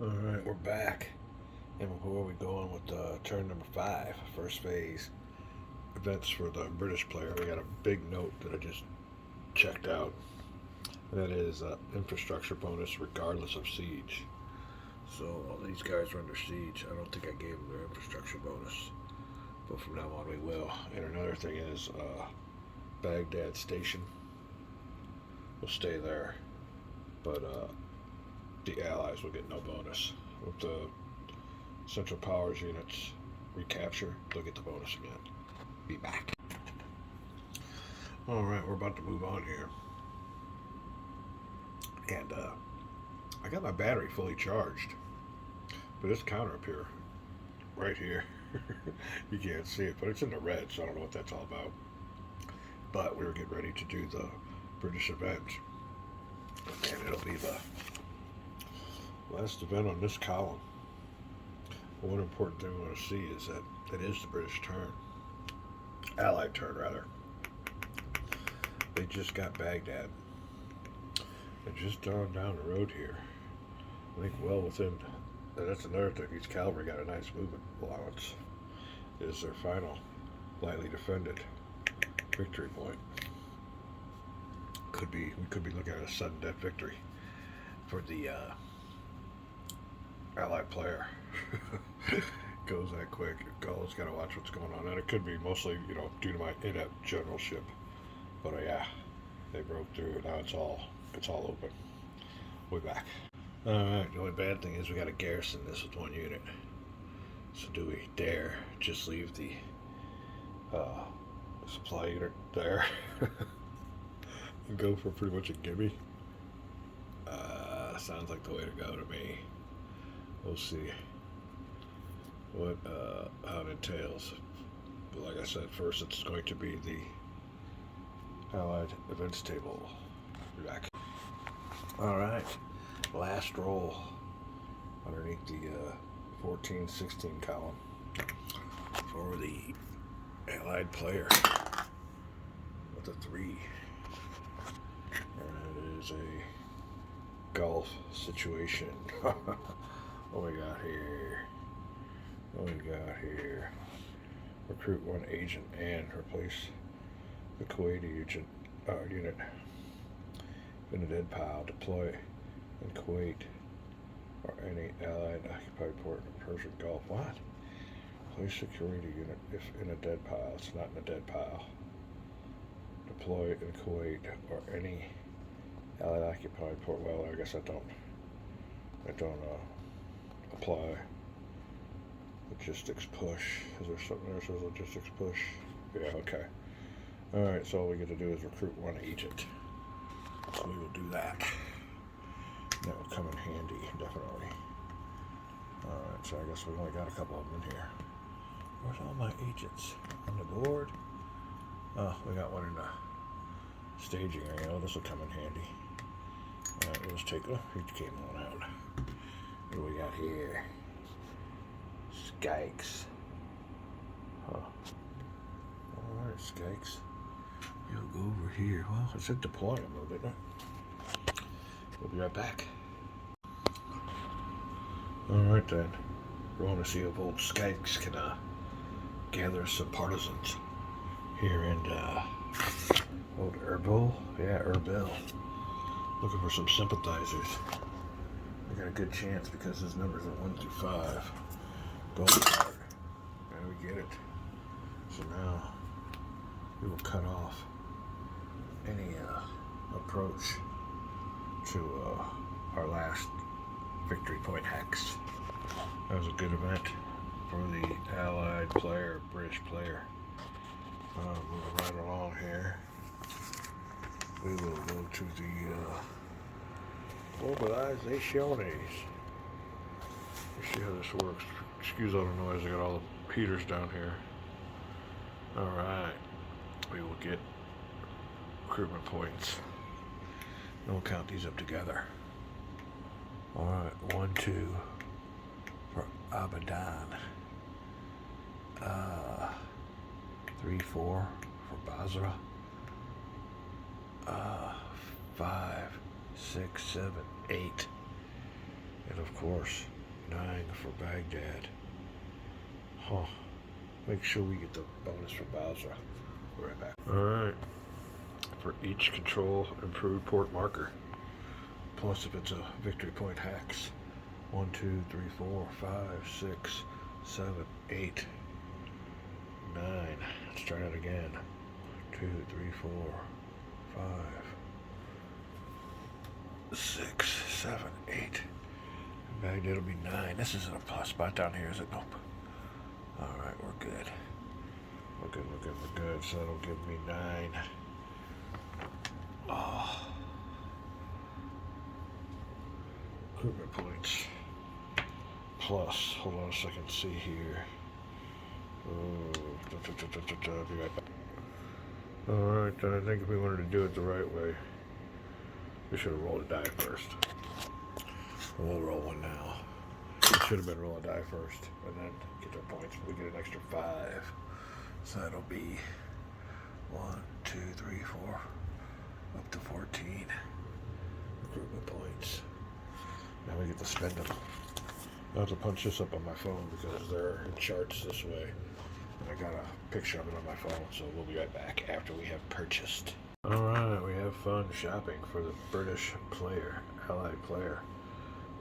Alright, we're back. And before we go on with turn number 5, first phase events for the British player, we got a big note that I just checked out. That is infrastructure bonus regardless of siege. So all these guys are under siege. I don't think I gave them their infrastructure bonus. But from now on we will. And another thing is Baghdad station will stay there. But the allies will get no bonus. With the Central Powers units recapture, they'll get the bonus again. Be back. Alright, we're about to move on here. And I got my battery fully charged. But this counter up here, right here, you can't see it, but it's in the red, so I don't know what that's all about. But we were getting ready to do the British event. And it'll be the last event on this column. One important thing we want to see is that it is the British turn. Allied turn, rather. They just got Baghdad. And just down the road here, I think well within, and that's another thing, these cavalry got a nice movement allowance, is their final lightly defended victory point. We could be looking at a sudden death victory for the allied player. Goes that quick. Gull's got to watch what's going on, and it could be mostly, due to my inept generalship. But yeah, they broke through. Now it's all open. We're back. All right. The only bad thing is we got to garrison this with one unit. So do we dare just leave the supply unit there and go for pretty much a gimme? Sounds like the way to go to me. We'll see what how it entails. But like I said, first it's going to be the Allied events table. Be back. All right, last roll underneath the 14-16 column for the Allied player with a 3. And it is a Gulf situation. What we got here? Recruit 1 agent and replace the Kuwaiti unit in a dead pile. Deploy in Kuwait or any allied occupied port in the Persian Gulf. What? Place the Kuwaiti unit if in a dead pile. It's not in a dead pile. Deploy in Kuwait or any allied occupied port. Well, I guess I don't apply. Logistics push. Is there something there that says logistics push? Yeah, okay. Alright, so all we get to do is recruit 1 agent. So we will do that. That will come in handy, definitely. Alright, so I guess we only got a couple of them in here. Where's all my agents? On the board? Oh, we got one in the staging area. Oh, this will come in handy. Alright, let's take he came on out. What do we got here? Skikes. Huh. Alright, Skikes. You'll go over here. Well, it said deploy them, though, didn't it? We'll be right back. Alright then. We want to see if old Skikes can gather some partisans here in old Erbil. Yeah, Erbil. Looking for some sympathizers. I got a good chance because his numbers are 1 through 5. Gold card. And we get it. So now we will cut off any approach to our last victory point hex. That was a good event for the Allied player, British player. Moving right along here. We will go to the mobilizaciones. Let's see how this works. Excuse all the noise, I got all the heaters down here. Alright. We will get recruitment points. And we'll count these up together. Alright, 1, 2 for Abadan. 3, 4 for Basra. 5, 6, 7, 8 And of course, 9 for Baghdad. Huh. Make sure we get the bonus for Basra. We're right back. Alright. For each control improved port marker. Plus if it's a victory point hex. 1, 2, 3, 4, 5, 6, 7, 8, 9. Let's try that again. 2, 3, 4, 5, 6, 7, 8. Baghdad will be 9. This isn't a plus spot down here, is it? Nope. Alright, we're good. We're good. So that'll give me 9. Oh. Recruitment points. Plus, hold on a second, see here. Be right back. Alright, then I think if we wanted to do it the right way, we should have rolled a die first. We'll roll one now. It should have been roll a die first, and then get our points. We get an extra 5. So that'll be 1, 2, 3, 4, up to 14 recruitment points. Now we get to spend them. I have to punch this up on my phone because they're in charts this way. And I got a picture of it on my phone, so we'll be right back after we have purchased. Alright, we have fun shopping for the British player, allied player.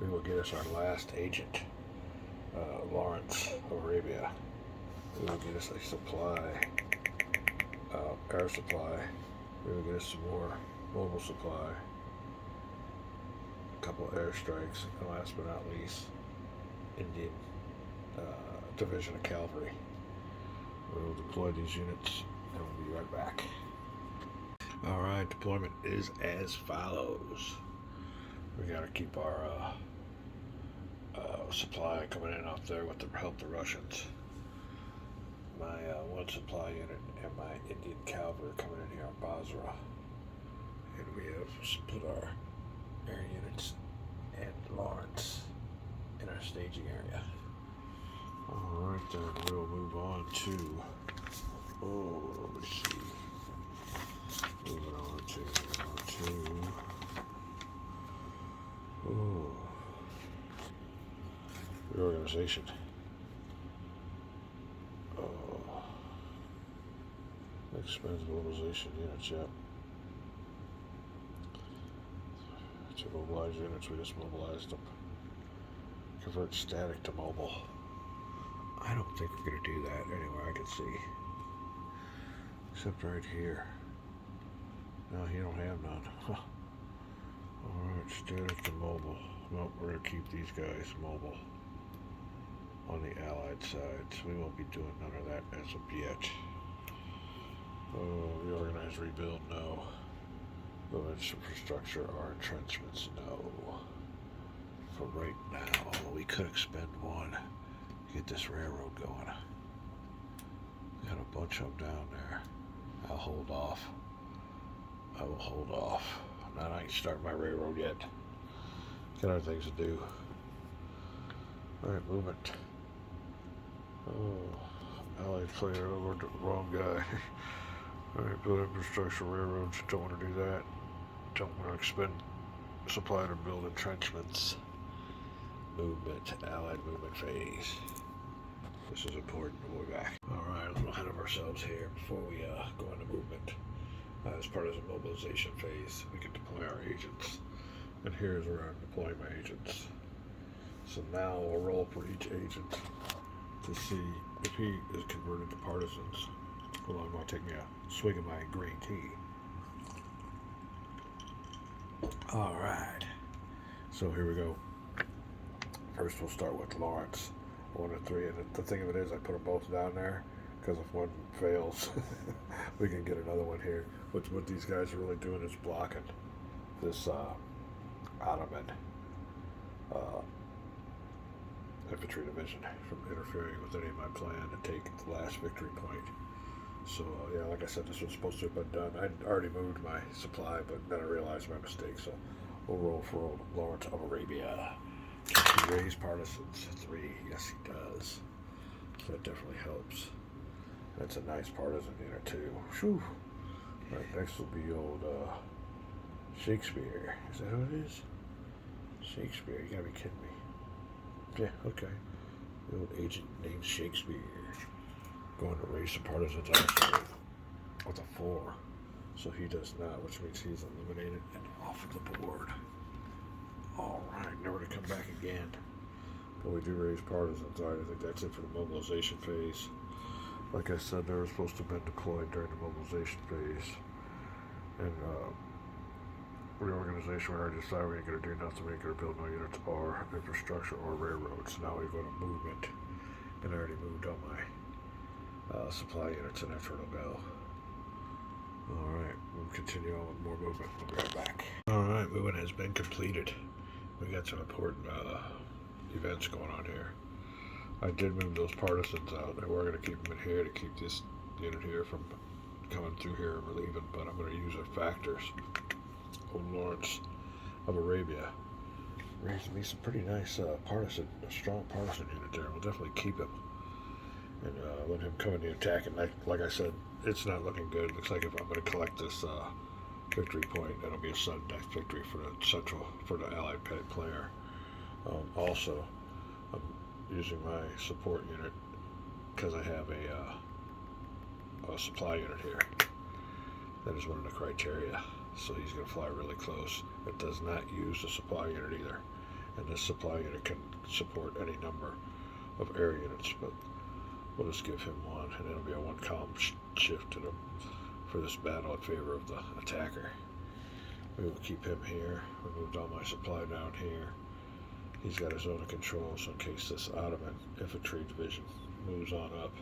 We will get us our last agent, Lawrence of Arabia. We will get us a supply, air supply. We will get us some more mobile supply, a couple of airstrikes, and last but not least, Indian Division of Cavalry. We will deploy these units, and we'll be right back. Alright, deployment is as follows. We gotta keep our supply coming in off there with the help of the Russians. My one supply unit and my Indian cavalry coming in here on Basra. And we have split our air units and Lawrence in our staging area. Alright then, we'll move on to, let me see. Moving on to, reorganization. Expense mobilization units, yep. To mobilize units, we just mobilized them. Convert static to mobile. I don't think we're going to do that anywhere I can see. Except right here. No, you don't have none. Huh. Alright, static to mobile. Nope, we're going to keep these guys mobile on the Allied sides. We won't be doing none of that as of yet. Reorganize, rebuild, no. Movement infrastructure or entrenchments, no. For right now, we could expend one to get this railroad going. We got a bunch of them down there. I'll hold off. I will hold off. Not I ain't start my railroad yet. Got other things to do. Alright, movement. Oh, Allied player over the wrong guy. Alright, build infrastructure, railroads. Don't want to do that. Don't want to expend supply to build entrenchments. Movement, Allied movement phase. This is important. We'll be back. Alright, a little ahead of ourselves here before we go into movement. As part of the mobilization phase, we can deploy our agents. And here's where I'm deploying my agents. So now we'll roll for each agent to see if he is converted to partisans. Hold on, I'm going to take me a swig of my green tea. Alright. So here we go. First we'll start with Lawrence. 1 to 3. And the thing of it is I put them both down there because if one fails, we can get another one here. What these guys are really doing is blocking this Ottoman infantry division from interfering with any of my plan to take the last victory point. So yeah, like I said, this was supposed to have been done. I'd already moved my supply, but then I realized my mistake. So we'll roll for Lawrence of Arabia. Can he raise partisans? 3. Yes, he does. So that definitely helps. That's a nice partisan unit too. Whew. Right, next will be old Shakespeare. Is that who it is? Shakespeare, you gotta be kidding me. Yeah, okay. The old agent named Shakespeare. Going to raise some partisans also with a 4. So he does not, which means he's eliminated and off of the board. Alright, never to come back again. But we do raise partisans. Alright, I think that's it for the mobilization phase. Like I said, they were supposed to have been deployed during the mobilization phase. And reorganization, we already decided we ain't going to do nothing. We ain't going to build no units or infrastructure or railroads. Now we go to movement. And I already moved all my supply units, and that's where it'll go. Alright, we'll continue on with more movement. We'll be right back. Alright, movement has been completed. We got some important events going on here. I did move those partisans out, and we're going to keep them in here to keep this unit here from coming through here and relieving, but I'm going to use our factors. Old Lawrence of Arabia raised me some pretty nice partisan, a strong partisan unit there. We'll definitely keep him and let him come in the attack. And like I said, it's not looking good. It looks like if I'm going to collect this victory point, that'll be a sudden death victory for the allied player. Also, I'm using my support unit because I have a supply unit here. That is one of the criteria. So he's going to fly really close. It does not use a supply unit either. And this supply unit can support any number of air units, but we'll just give him one, and it'll be a one column shift to him for this battle in favor of the attacker. We will keep him here. We moved all my supply down here. He's got his zone of control, so in case this Ottoman infantry division moves on up,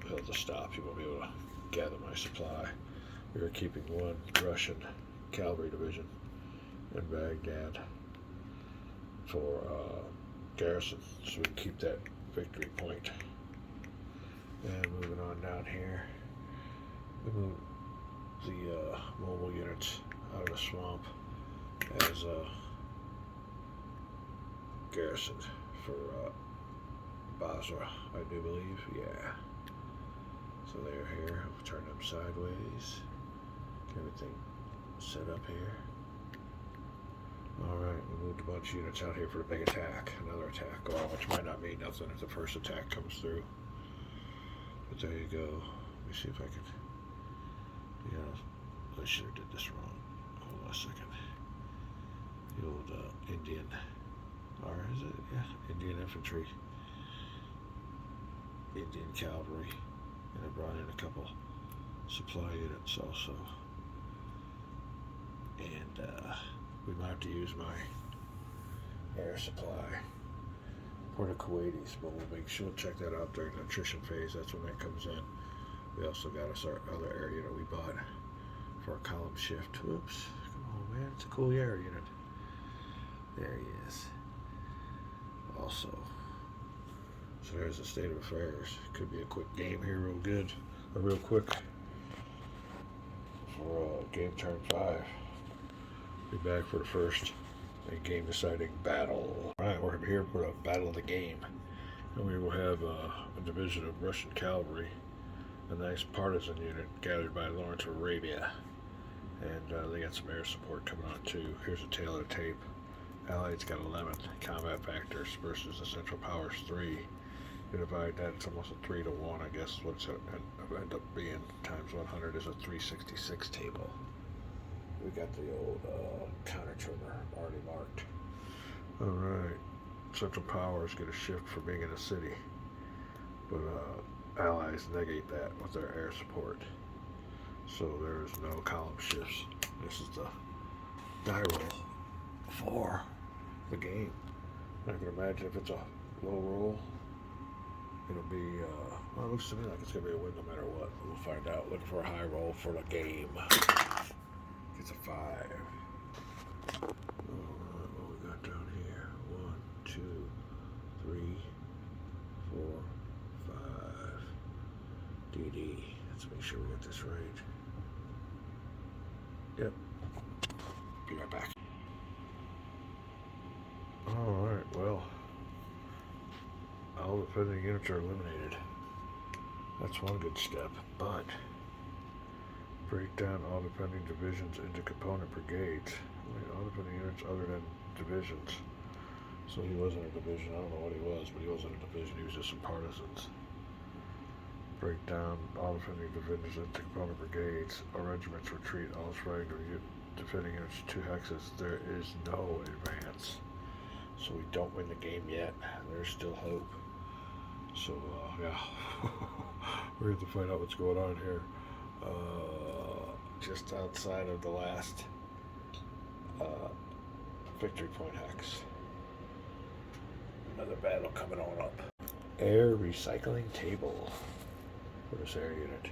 he'll just stop. He won't be able to gather my supply. We are keeping one Russian cavalry division in Baghdad for garrison, so we can keep that victory point. And moving on down here, we move the mobile units out of the swamp as a garrison for Basra, I do believe. Yeah. So they're here. I'll turn them sideways. Get everything set up here. Alright, we moved a bunch of units out here for the big attack. Another attack, which might not mean nothing if the first attack comes through. But there you go. Let me see if I can. Yeah, I should have did this wrong. Hold on a second. The old Indian, or is it? Yeah, Indian infantry, Indian cavalry, and I brought in a couple supply units also. And we might have to use my air supply for the Kuwaitis, but we'll make sure check that out during the attrition phase. That's when that comes in. We also got us our other air unit we bought for a column shift. Whoops. Come on, man. It's a cool air unit. There he is. Also. So there's the state of affairs. Could be a quick game here, real good. Or real quick. For game turn 5. Be back for the first game deciding battle. Alright, we're here for a battle of the game. And we will have a division of Russian cavalry, a nice partisan unit gathered by Lawrence of Arabia. And they got some air support coming on too. Here's a tail of the tape. Allied's got 11 combat factors versus the Central Powers 3. You divide that, it's almost a 3 to 1, I guess. What's it end up being times 100 is a 366 table. We got the old counter trimmer already marked. Alright. Central Powers get a shift for being in a city. But Allies negate that with their air support. So there is no column shifts. This is the die roll for the game. I can imagine if it's a low roll, it'll be, well, it looks to me like it's going to be a win no matter what. We'll find out. Looking for a high roll for the game. It's a 5. Alright, what we got down here? 1, 2, 3, 4, 5. DD. Let's make sure we get this right. Yep. Be right back. Alright, well. All defending units are eliminated. That's one good step, but break down all defending divisions into component brigades. All defending units other than divisions. So he wasn't a division. I don't know what he was, but he wasn't a division. He was just some partisans. Break down all defending divisions into component brigades. All regiments retreat. All fighting defending units 2 hexes. There is no advance. So we don't win the game yet. There's still hope. So, yeah. We're going to find out what's going on here. Just outside of the last victory point hex. Another battle coming on up. Air recycling table. For this air unit.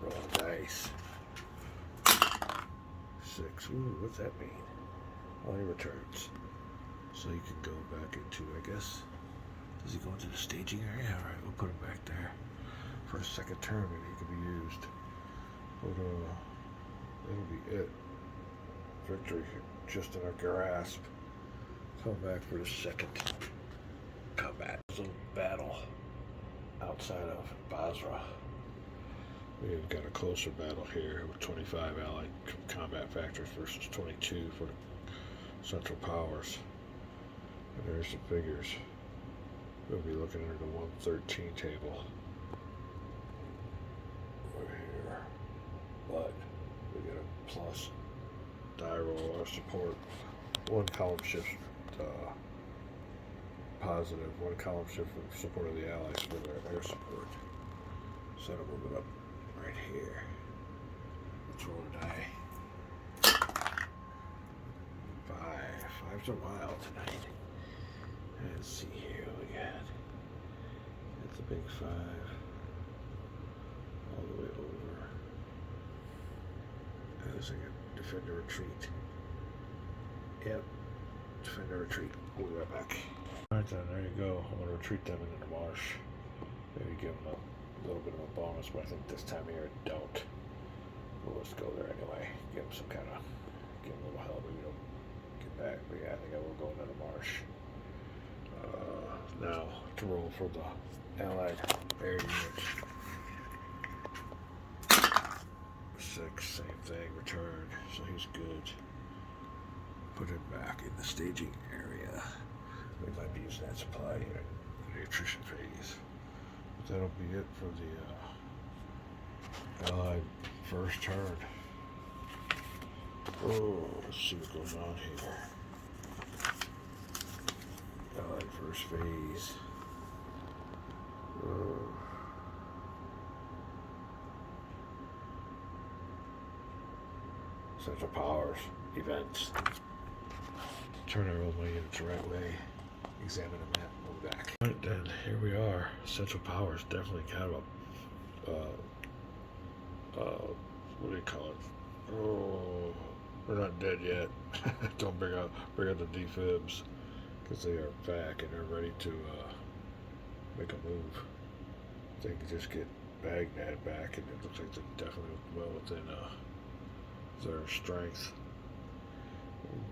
Roll dice. 6. Ooh, what's that mean? Only returns. So you can go back into, I guess. Does he go into the staging area? Alright, we'll put him back there for a second turn and he can be used. But that'll be it. Victory just in our grasp. Come back for the second combat. So battle outside of Basra. We've got a closer battle here with 25 allied combat factors versus 22 for the Central Powers. And there's the figures. We'll be looking at the 113 table. We're here. But we get a plus die roll our support. 1 column shift positive, 1 column shift for support of the allies for their air support. So I'll move it up right here. Let's roll a die. 5. 5's a wild tonight. Let's see here what we got. That's a big 5. All the way over. There's like a defender retreat. Yep. Defender retreat. We'll be right back. Alright then, there you go. I'm going to retreat them into the marsh. Maybe give them a little bit of a bonus, but I think this time of year don't. Well, let's go there anyway. Give them some kind of, give them a little help. Maybe don't get back. But yeah, I think I will go into the marsh. Now to roll for the allied air units. 6, same thing, return. So he's good. Put him back in the staging area. We might be using that supply unit in the attrition phase. But that'll be it for the allied first turn. Oh, let's see what goes on here. Allied first phase. Central Powers events. Turn our old units the right way. Examine the map. Move back. Right then, here we are. Central Powers definitely kind of a what do you call it? Oh, we're not dead yet. Don't bring out the defibs because they are back and they're ready to make a move. They can just get Baghdad back, and it looks like they're definitely well within their strength.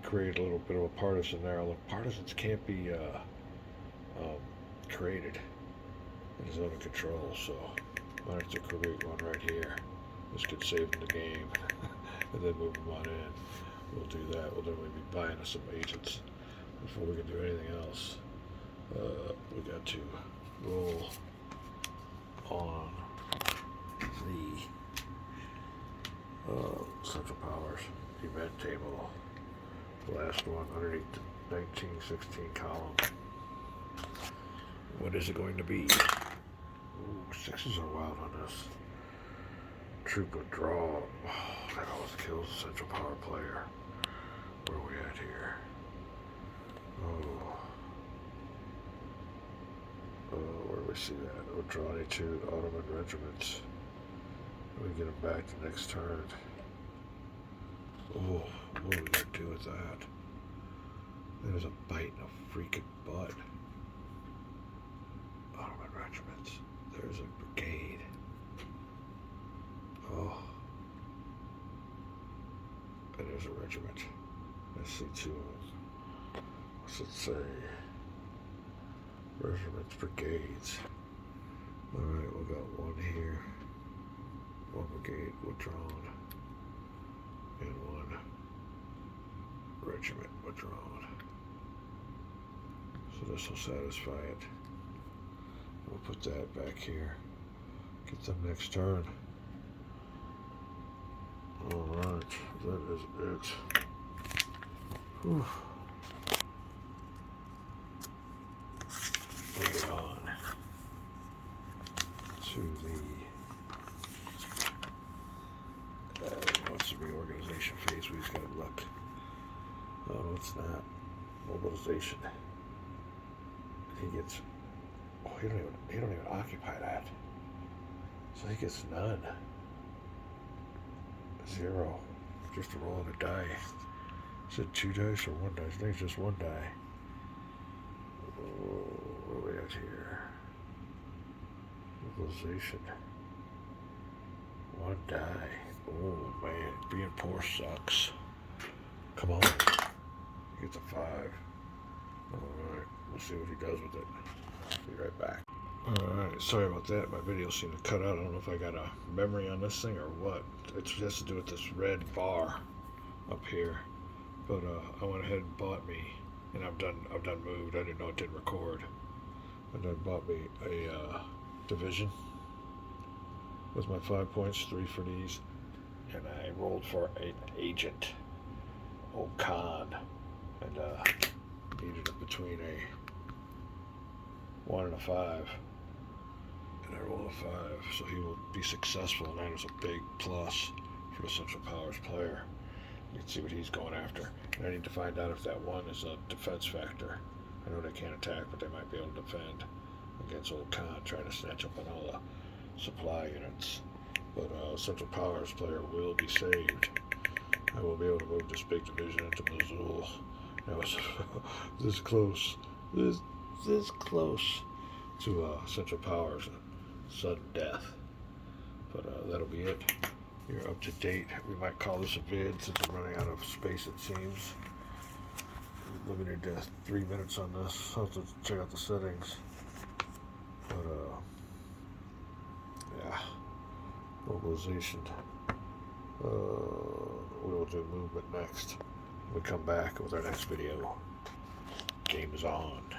Create a little bit of a partisan there. Although partisans can't be created in his own control, so I have to create one right here. This could save him the game, and then move him on in. We'll do that. We'll definitely be buying us some agents before we can do anything else. We got to roll on the Central Powers event table. Last one underneath the 1916 column. What is it going to be? Ooh, 6s are wild on this. Troop withdrawal. Oh, that always kills the Central Power player. Where are we at here? Where do we see that? Withdraw any 2 Ottoman regiments. We get them back the next turn. Oh, what are we going to do with that? There's a bite in a freaking butt. Ottoman regiments. There's a brigade. Oh. And there's a regiment. Let's see 2 of them. What's it say? Regiments, brigades. Alright, we got 1 here. 1 brigade withdrawn. And 1 regiment withdrawn. So this will satisfy it. We'll put that back here. Get them next turn. Alright, that is it. Whew. Moving on to what's the reorganization phase? We just gotta look. Oh, it's not. Mobilization. He gets. Oh, he don't even occupy that. So he gets none. 0. Just a roll of a die. Is it 2 dice or 1 dice? I think it's just 1 die. Oh, what are we at here? Mobilization. 1 die. Oh man, being poor sucks. Come on. He gets a 5. Alright, we'll see what he does with it. Be right back. Alright, sorry about that. My video seemed to cut out. I don't know if I got a memory on this thing or what. It has to do with this red bar up here. But I went ahead and bought me, and I've done moved. I didn't know it didn't record. And I bought me a division with my 5 points, 3 for these, and I rolled for an agent, old Khan, and needed it between a 1 and a 5. And I rolled a 5, so he will be successful, and that is a big plus for the Central Powers player. You can see what he's going after. And I need to find out if that 1 is a defense factor. I know they can't attack, but they might be able to defend against old Khan trying to snatch up on all the supply units. But Central Powers player will be saved. I will be able to move this big division into Missoula. That was this close. This close to Central Powers' sudden death. But that'll be it. You're up to date. We might call this a vid since I'm running out of space, it seems. Limited to 3 minutes on this. I'll have to check out the settings. But, yeah. Mobilization. We'll do movement next. When we come back with our next video. Game is on.